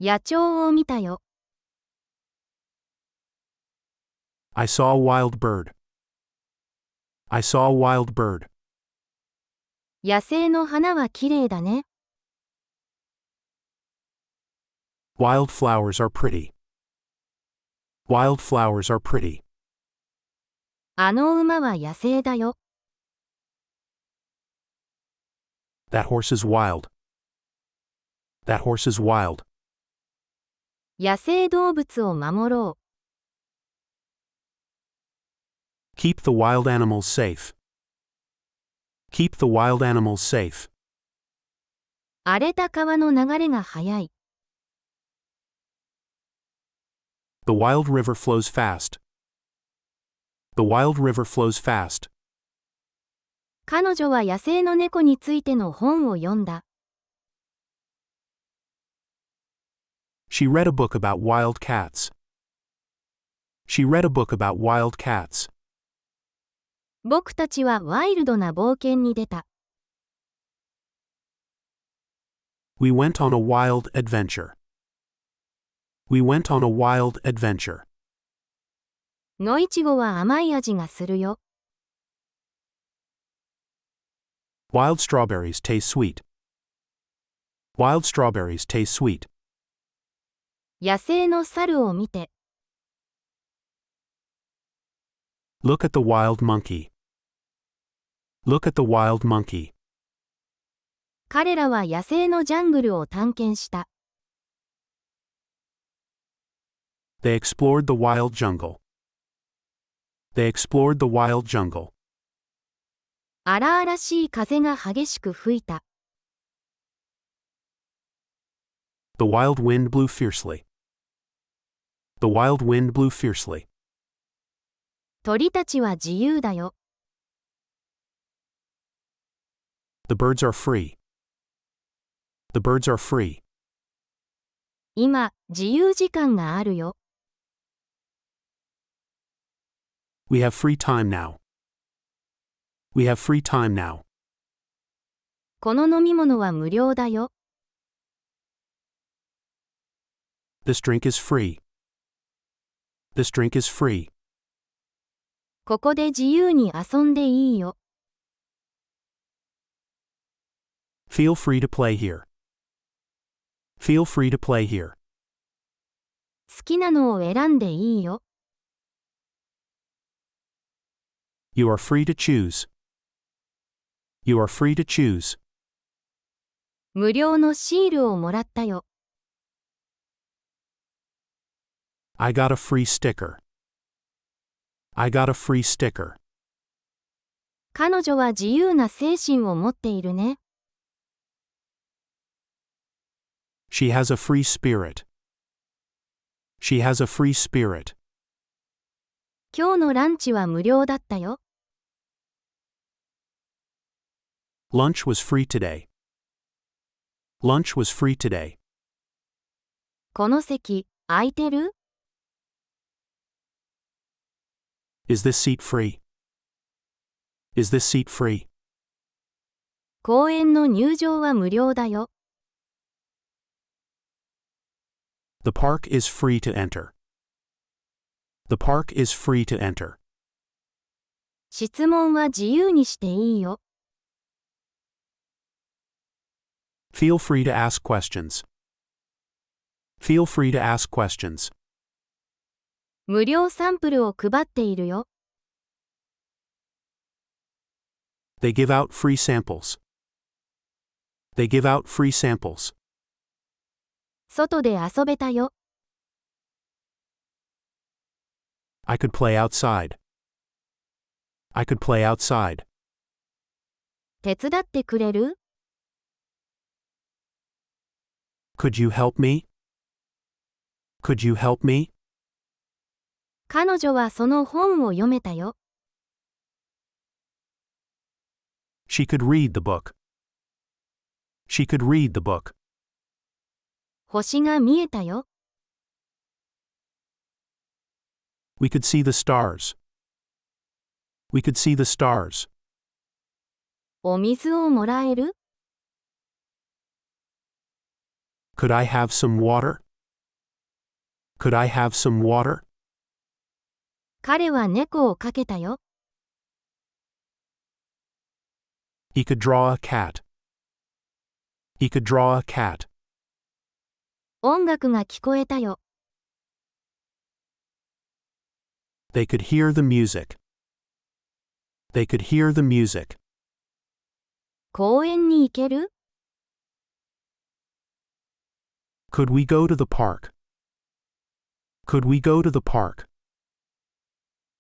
野鳥を見たよ。I saw a wild bird. I saw a wild bird. 野生の花はきれいだね。Wild flowers are pretty. Wild flowers are pretty. あの馬は野生だよ。That horse is wild. That horse is wild. 野生動物を守ろう。Keep the wild animals safe. Keep the wild animals safe. 荒れた川の流れが速い。The wild river flows fast. The wild river flows fast. 彼女は野生の猫についての本を読んだ。She read a book about wild cats. She read a book about wild cats. 僕たちはワイルドな冒険に出た。We went on a wild adventure. We went on a wild adventure. 野いちごは甘い味がするよ。Wild strawberries taste sweet. Wild strawberries taste sweet. 野生の猿を見て。Look at the wild monkey. Look at the wild monkey. 彼らは野生のジャングルを探検した。They explored the wild jungle. They explored the wild jungle. 荒々しい風が激しく吹いた。The wild wind blew fiercely. The wild wind blew fiercely. 鳥たちは自由だよ。The birds are free. The birds are free. 今、自由時間があるよ。We have free time now. We have free time now. この飲み物は無料だよ。This drink is free. This drink is free. ここで自由に遊んでいいよ。Feel free to play here. Feel free to play here. 好きなのを選んでいいよ。You are free to choose. You are free to choose. 無料のシールをもらったよ。I got a free sticker. I got a free sticker. 彼女は自由な精神を持っているね。She has a free spirit. She has a free spirit. 今日のランチは無料だったよ。Lunch was free today. Lunch was free today. この席、空いてる？ Is this seat free? Is this seat free? 公園の入場は無料だよ。The park is free to enter. The park is free to enter. 質問は自由にしていいよ。Feel free to ask questions. Feel free to ask questions. 無料サンプルを配っているよ。They give out free samples. They give out free samples. 外で遊べたよ。I could play outside. I could play outside. 手伝ってくれる？ Could you help me? Could you help me? 彼女はその本を読めたよ。She could read the book. She could read the book. 星が見えたよ。We could see the stars. We could see the stars. お水をもらえる？ Could I have some water? Could I have some water? 彼は猫をかけたよ。He could draw a cat. He could draw a cat. 音楽が聞こえたよ。They could hear the music. They could hear the music. 公園に行ける？ Could we go to the park? Could we go to the park?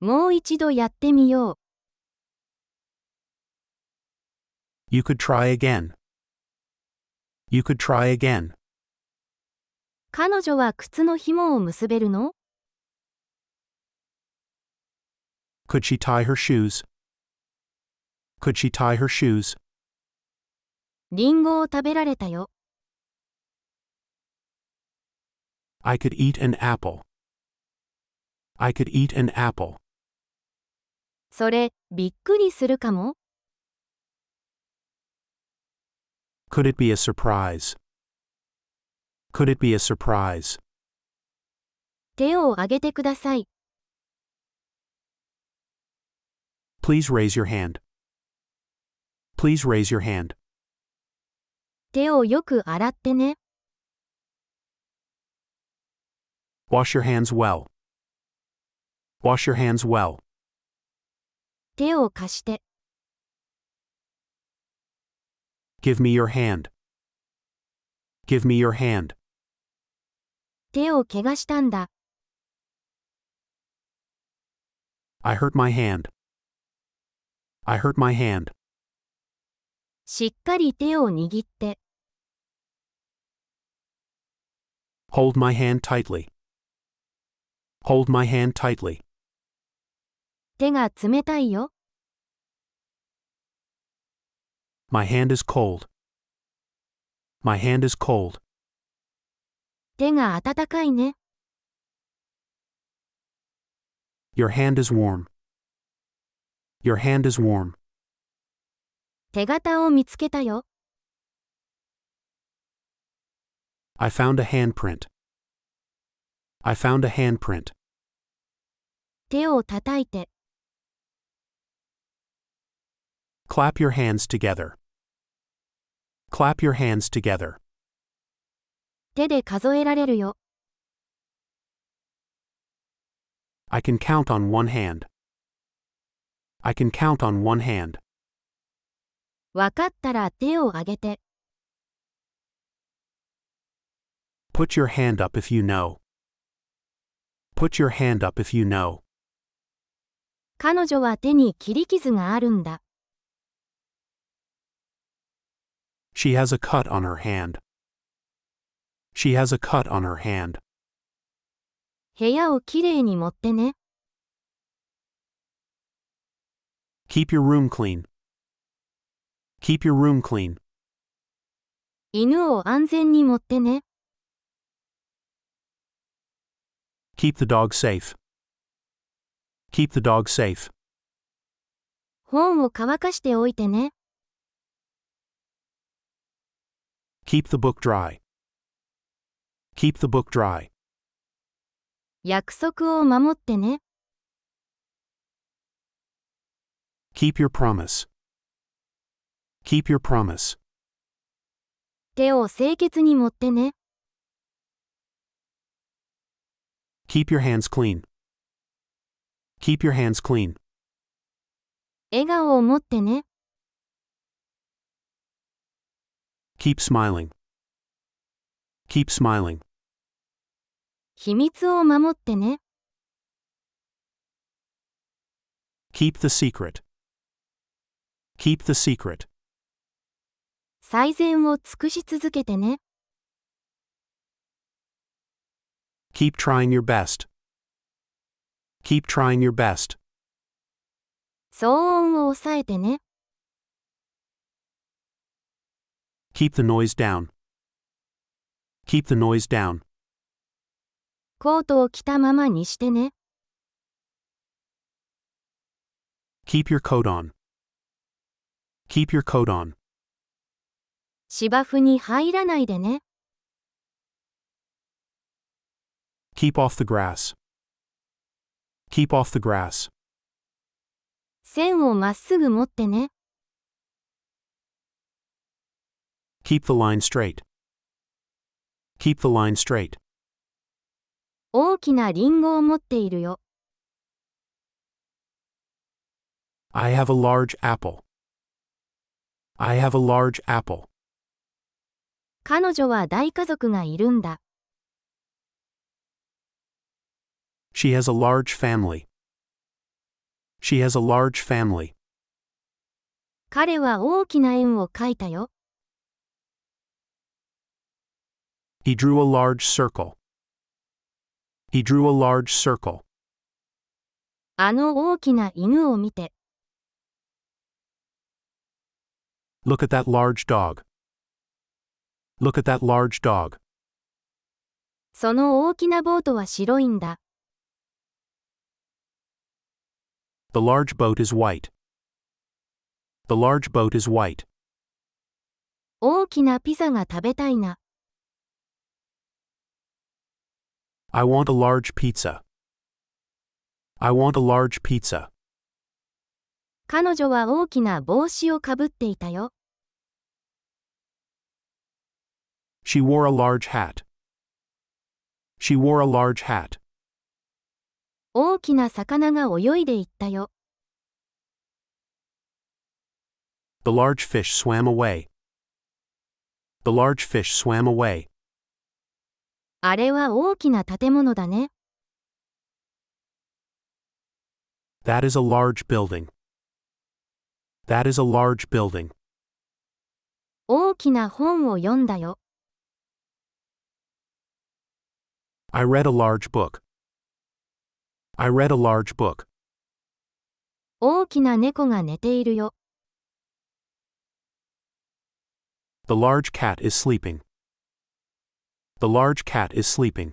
もう一度やってみよう。You could try again. You could try again. 彼女は靴の紐を結べるの？ Could she tie her shoes? Could she tie her shoes? リンゴを食べられたよ。I could eat an apple. I could eat an apple. それ、びっくりするかも？ Could it be a surprise? Could it be a surprise? 手を挙げてください。Please raise your hand. Please raise your hand. 手をよく洗ってね。Wash your hands well. Wash your hands well. 手を貸して。Give me your hand. Give me your hand. 手を怪我したんだ。I hurt my hand. I hurt my hand. しっかり手を握って。Hold my hand tightly. Hold my hand tightly. 手が冷たいよ。My hand is cold. My hand is cold. 手が温かいね。Your hand is warm. Your hand is warm. 手形を見つけたよ。I found a handprint. I found a handprint. 手を叩いて。Clap your hands together. Clap your hands together. 手で数えられるよ。I can count on one hand. I can count on one hand. わかったら手を挙げて。Put your hand up if you know. Put your hand up if you know. 彼女は手に切り傷があるんだ。She has a cut on her hand. She has a cut on her hand. 部屋をきれいに持ってね。Keep your room clean. Keep your room clean. 犬を安全に持ってね。Keep the dog safe. Keep the dog safe. 本を乾かしておいてね。Keep the book dry. Keep the book dry. 約束を守ってね。Keep your promise. Keep your promise. 手を清潔に持ってね。Keep your hands clean. Keep your hands clean. 笑顔を持ってね。Keep smiling. Keep smiling. 秘密を守ってね。Keep the secret. Keep the secret. 最善を尽くし続けてね。Keep trying your best. Keep trying your best. 騒音を抑えてね。Keep the noise down. Keep the noise down. コートを着たままにしてね。Keep your coat on. Keep your coat on. 芝生に入らないでね。Keep off the grass. Keep off the grass. 線をまっすぐ持ってね。Keep the line straight. Keep the line straight. 大きなリンゴを持っているよ。I have a large apple. I have a large apple. 彼女は大家族がいるんだ。She has a large family. She has a large family. 彼は大きな円を描いたよ。He drew a large circle. He drew a large circle. あの大きな犬を見て。Look at that large dog. Look at that large dog. その大きなボートは白いんだ。The large boat is white. The large boat is white. 大きなピザが食べたいな。I want a large pizza. I want a large pizza. 彼女は大きな帽子をかぶっていたよ。She wore a large hat. She wore a large hat. 大きな魚が泳いでいったよ。The large fish swam away. The large fish swam away. あれは大きな建物だね。That is a large building. That is a large building. 大きな本を読んだよ。I read a large book. I read a large book. 大きな猫が寝ているよ。The large cat is sleeping. The large cat is sleeping.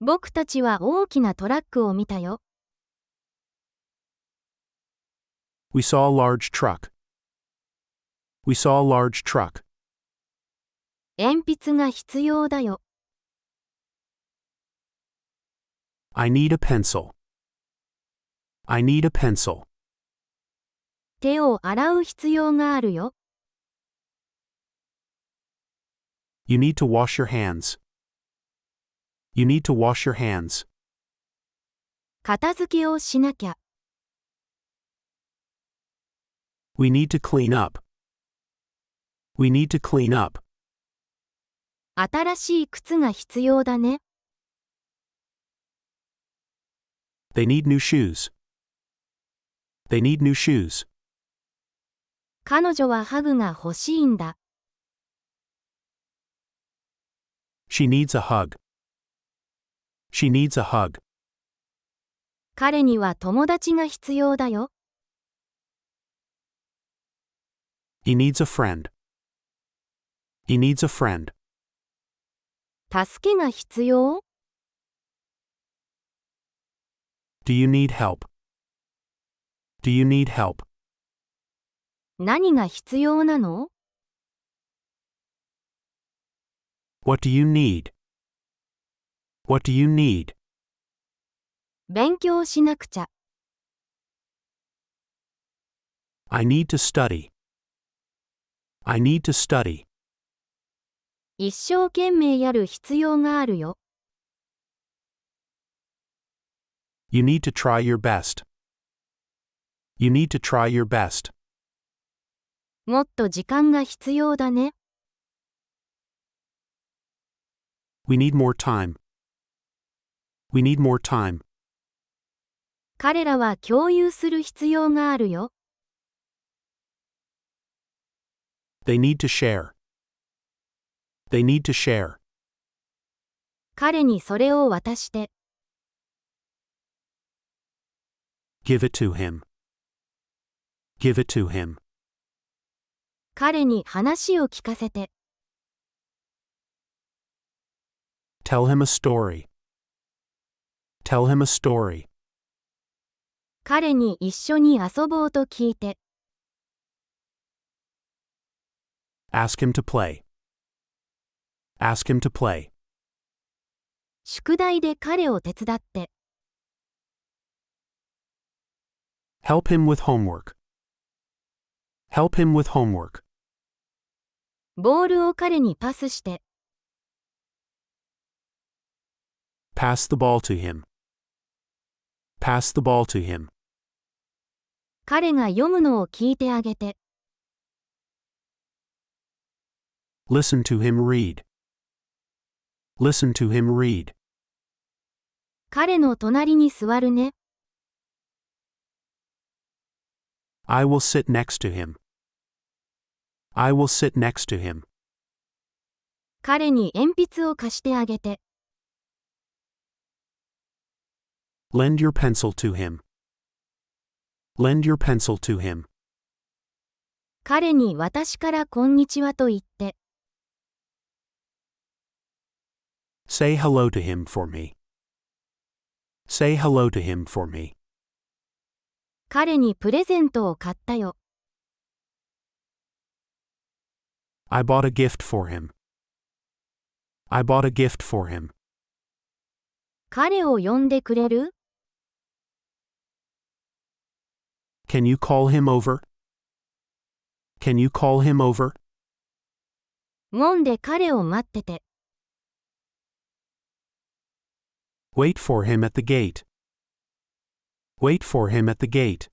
僕たちは大きなトラックを見たよ。We saw a large truck. We saw a large truck. 鉛筆が必要だよ。I need a pencil. I need a pencil. 手を洗う必要があるよ。You need to wash your hands. You need to wash your hands. 片付けをしなきゃ。We need to clean up. We need to clean up. 新しい靴が必要だね。They need new shoes. They need new shoes. 彼女はハグが欲しいんだ。She needs a hug. She needs a hug. 彼には友達が必要だよ。He needs a friend. He needs a friend. 助けが必要？ Do you need help? Do you need help? 何が必要なの？ What do you need? What do you need? 勉強しなくちゃ。I need to study. I need to study. 一生懸命やる必要があるよ。You need to try your best. You need to try your best. もっと時間が必要だね。We need more time. We need more time. 彼らは共有する必要があるよ。They need to share. They need to share. 彼にそれを渡して。Give it to him. Give it to him. 彼に話を聞かせて。Tell him a story. Tell him a story. 彼に一緒に遊ぼうと聞いて。Ask him to play. Ask him to play. 宿題で彼を手伝って。Help him with homework. Help him with homework. ボールを彼にパスして。Pass the ball to him. Pass the ball to him. 彼が読むのを聞いてあげて。Listen to him read. Listen to him read. 彼の隣に座るね。I will sit next to him. I will sit next to him. 彼に鉛筆を貸してあげて。Lend your pencil to him. Lend your pencil to him. 彼に私からこんにちはと言って。Say hello to him for me. Say hello to him for me. 彼にプレゼントを買ったよ。I bought a gift for him. I bought a gift for him. 彼を呼んでくれる？ Can you call him over? Can you call him over? 門で彼を待ってて。Wait for him at the gate. Wait for him at the gate.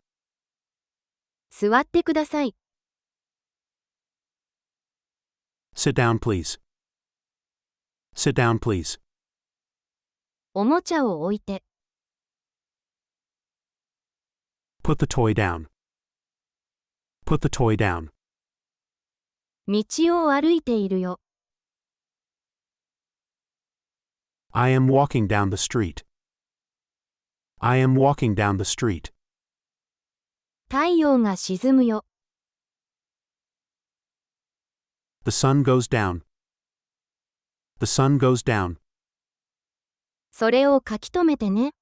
座ってください。Sit down, please. Sit down, please. おもちゃを置いて。Put the toy down. Put the toy down. 道を歩いているよ。I am walking down the street. I am walking down the street. 太陽が沈むよ。The sun goes down. The sun goes down. それを書き留めてね。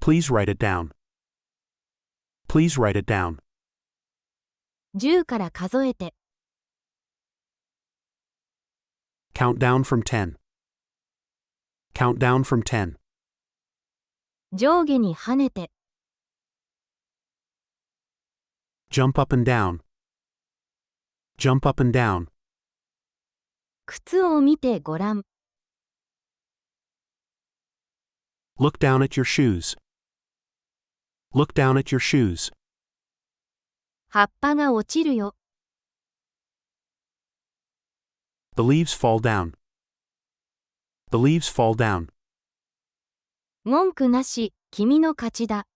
Please write it down. Please write it down. 10から数えて。Count down from 10. Count down from 10. 上下に跳ねて。Jump up and down. Jump up and down. 靴を見てごらん。Look down at your shoes. Look down at your shoes. 葉っぱが落ちるよ。The leaves fall down. The leaves fall down. 文句なし、君の勝ちだ。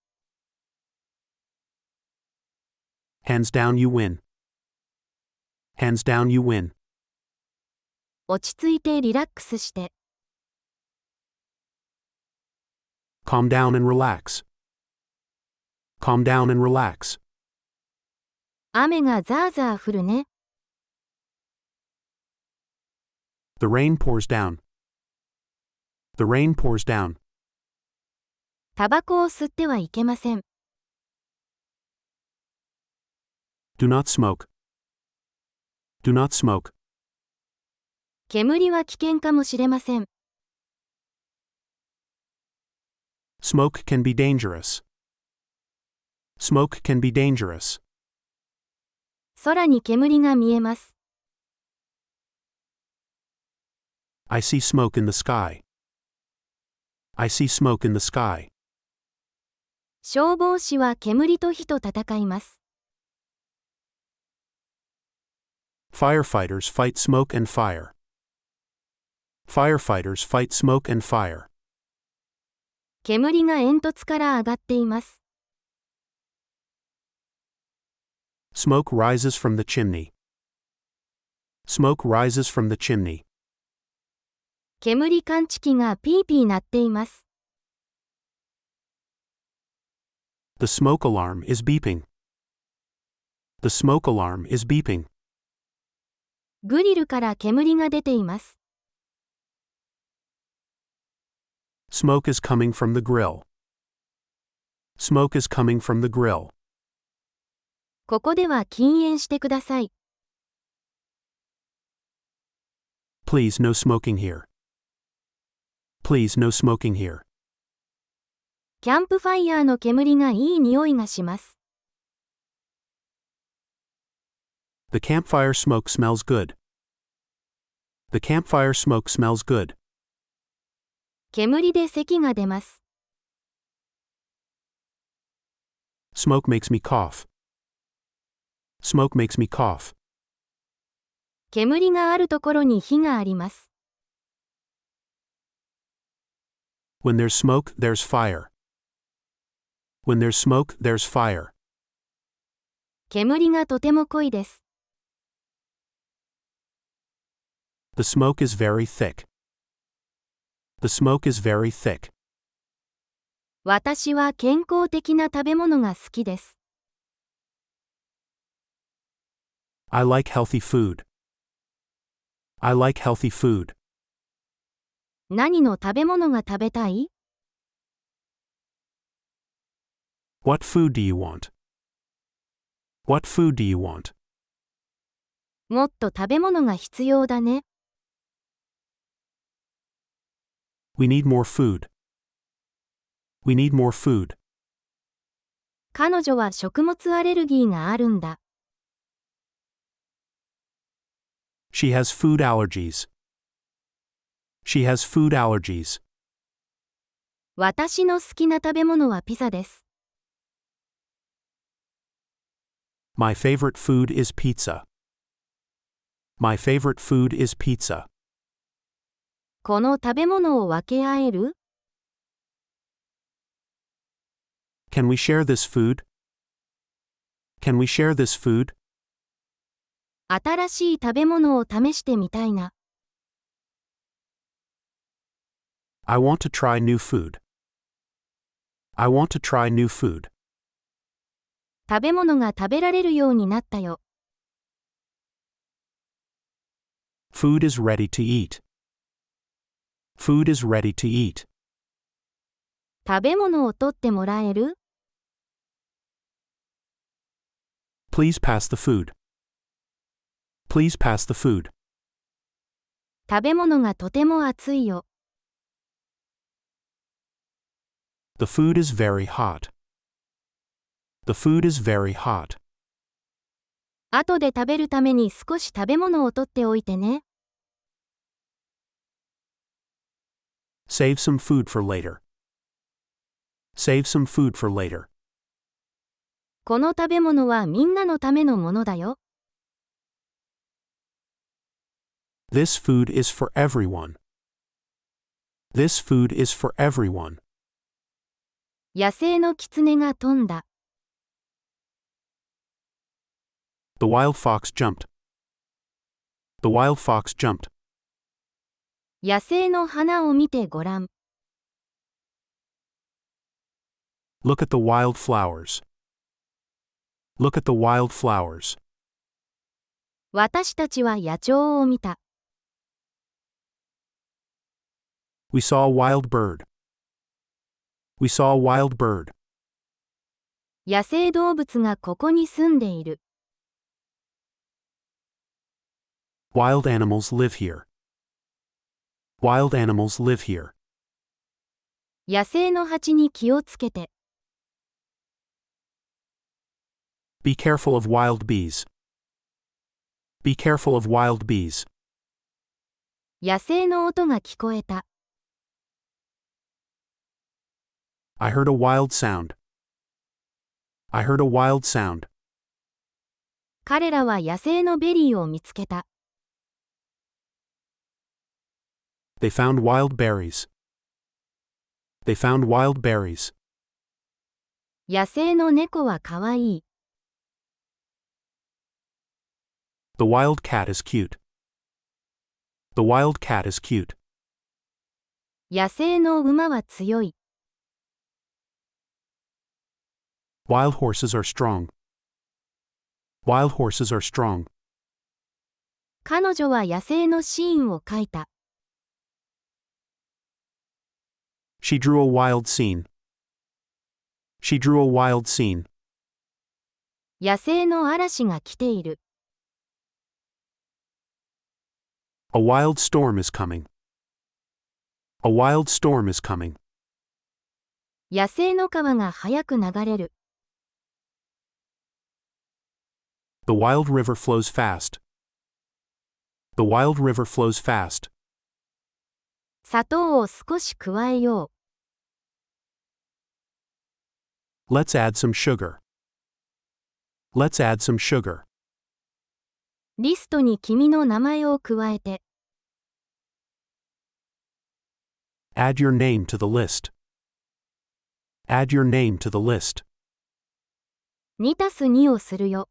Hands down, you win. Hands down, you win. 落ち着いてリラックスして。Calm down and relax. Calm down and relax. 雨がザーザー降るね。The rain pours down. The rain pours down. タバコを吸ってはいけません。Do not smoke. Do not smoke. 煙は危険かもしれません。Smoke can be dangerous. Smoke can be dangerous. 空に煙が見えます。I see smoke in the sky. I see smoke in the sky. 消防士は煙と火と戦います。Firefighters fight smoke and fire. Firefighters fight smoke and fire. 煙が煙突から上がっています。Smoke rises from the chimney. Smoke rises from the chimney. 煙感知器がピーピー鳴っています。The smoke alarm is beeping. The smoke alarm is beeping. グリルから煙が出ています。Smoke is coming from the grill. Smoke is coming from the grill. ここでは禁煙してください。Please, no smoking here. Please, no smoking here. キャンプファイヤーの煙がいい匂いがします。The campfire smoke smells good. The campfire smoke smells good. 煙で咳が出ます。Smoke makes me cough. Smoke makes me cough. 煙があるところに火があります。When there's smoke, there's fire. When there's smoke, there's fire. 煙がとても濃いです。The smoke is very thick. The smoke is very thick. 私は健康的な食べ物が好きです。I like healthy food. I like healthy food. 何の食べ物が食べたい？ What food do you want? What food do you want? もっと食べ物が必要だね。We need more food. We need more food. 彼女は食物アレルギーがあるんだ。She has food allergies. She has food allergies. 私の好きな食べ物はピザです。My favorite food is pizza. My favorite food is pizza. この食べ物を分け合える？ Can we share this food? Can we share this food? 新しい食べ物を試してみたいな。I want to try new food. I want to try new food. 食べ物が食べられるようになったよ。Food is ready to eat. Food is ready to eat. 食べ物を取ってもらえる？ Please pass the food. Please pass the food. 食べ物がとても熱いよ。The food is very hot. The food is very hot. 後で食べるために少し食べ物を取っておいてね。Save some food for later. Save some food for later. この食べ物はみんなのためのものだよ。This food is for everyone. This food is for everyone. 野生のキツネが飛んだ。The wild fox jumped. The wild fox jumped. 野生の花を見てごらん。Look at the wild flowers. Look at the wild flowers. 私たちは野鳥を見た。We saw a wild bird. We saw a wild bird. 野生動物がここに住んでいる。Wild animals live here. Wild animals live here. 野生の蜂に気をつけて。Be careful of wild bees. Be careful of wild bees. 野生の音が聞こえた。I heard a wild sound. I heard a wild sound. 彼らは野生のベリーを見つけた。They found wild berries. They found wild berries. 野生の猫はかわいい。The wild cat is cute. The wild cat is cute. 野生の馬は強い。Wild horses are strong. Wild horses are strong. 彼女は野生のシーンを描いた。She drew a wild scene. She drew a wild scene. 野生の嵐が来ている。A wild storm is coming. A wild storm is coming. 野生の川が速く流れる。The wild river flows fast. The wild river flows fast. 砂糖を少し加えよう。 Let's add some sugar. Let's add some sugar. リストに君の名前を加えて。Add your name to the list. Add your name to the list. 2+2をするよ。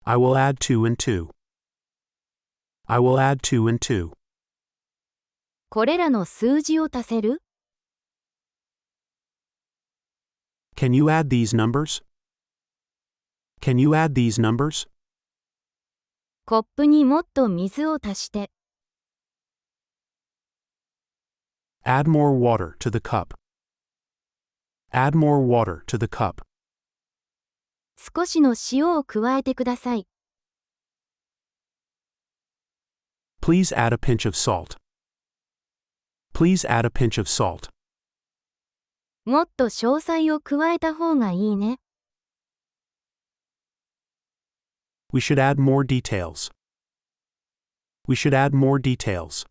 I will add 2 and 2. I will add 2 and 2. これらの数字を足せる？ Can you add these numbers? Can you add these numbers? コップにもっと水を足して。Add more water to the cup. Add more water to the cup. 少しの塩を加えてください。Please add a pinch of salt. Please add a pinch of salt. もっと詳細を加えた方がいいね。We should add more details. We should add more details.